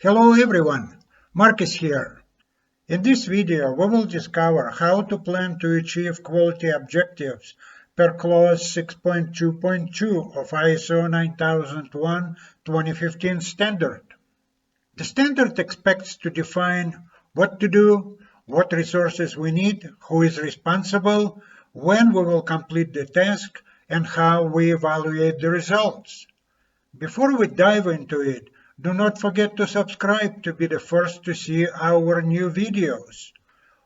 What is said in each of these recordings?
Hello everyone, Marcus here. In this video we will discover how to plan to achieve quality objectives per clause 6.2.2 of ISO 9001:2015 standard. The standard expects to define what to do, what resources we need, who is responsible, when we will complete the task, and how we evaluate the results. Before we dive into it, do not forget to subscribe to be the first to see our new videos.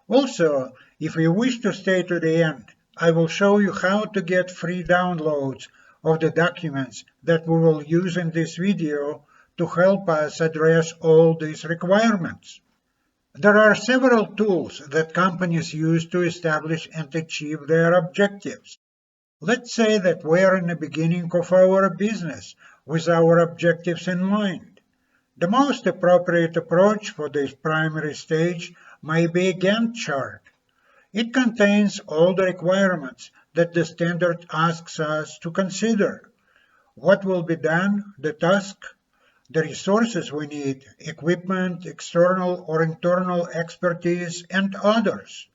Also, if you wish to stay to the end, I will show you how to get free downloads of the documents that we will use in this video to help us address all these requirements. There are several tools that companies use to establish and achieve their objectives. Let's say that we are in the beginning of our business with our objectives in mind. The most appropriate approach for this primary stage may be a Gantt chart. It contains all the requirements that the standard asks us to consider. What will be done, the task, the resources we need, equipment, external or internal expertise, and others.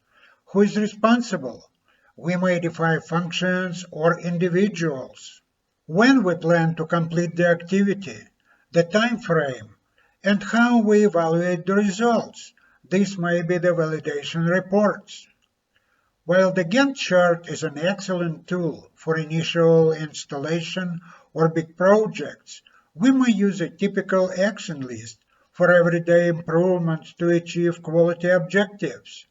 Who is responsible? We may define functions or individuals. When we plan to complete the activity, the time frame, and how we evaluate the results. This may be the validation reports. While the Gantt chart is an excellent tool for initial installation or big projects, we may use a typical action list for everyday improvements to achieve quality objectives.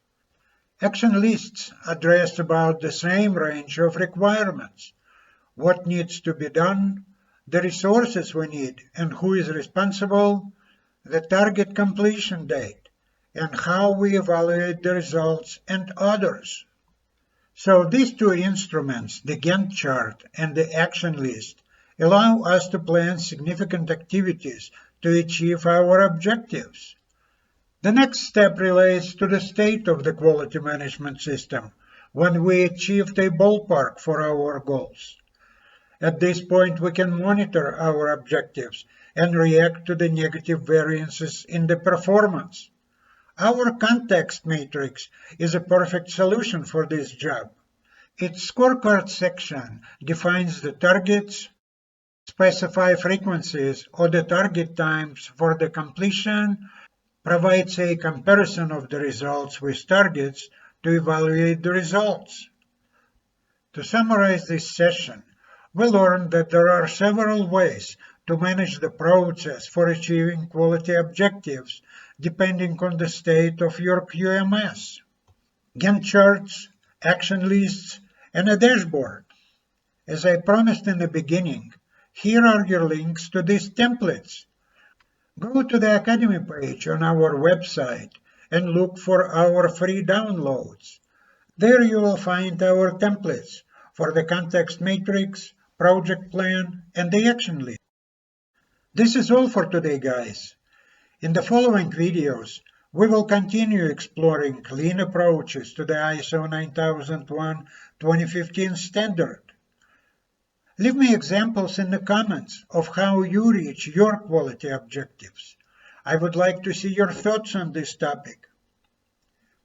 Action lists address about the same range of requirements: what needs to be done, the resources we need and who is responsible, the target completion date, and how we evaluate the results, and others. So these two instruments, the Gantt chart and the action list, allow us to plan significant activities to achieve our objectives. The next step relates to the state of the quality management system when we achieved a ballpark for our goals. At this point, we can monitor our objectives and react to the negative variances in the performance. Our context matrix is a perfect solution for this job. Its scorecard section defines the targets, specify frequencies or the target times for the completion, provides a comparison of the results with targets to evaluate the results. To summarize this session, we learned that there are several ways to manage the process for achieving quality objectives depending on the state of your QMS: Gantt charts, action lists, and a dashboard. As I promised in the beginning, here are your links to these templates. Go to the Academy page on our website and look for our free downloads. There you will find our templates for the context matrix, project plan, and the action list. This is all for today, guys. In the following videos, we will continue exploring lean approaches to the ISO 9001:2015 standard. Leave me examples in the comments of how you reach your quality objectives. I would like to see your thoughts on this topic.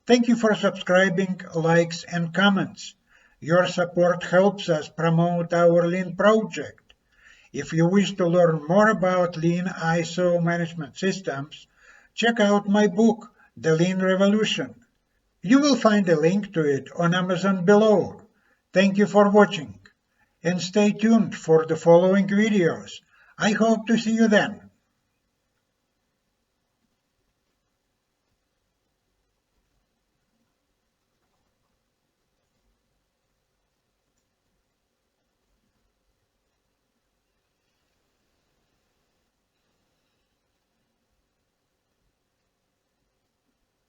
Thank you for subscribing, likes, and comments. Your support helps us promote our Lean project. If you wish to learn more about Lean ISO management systems, check out my book, The Lean Revolution. You will find a link to it on Amazon below. Thank you for watching, and stay tuned for the following videos. I hope to see you then.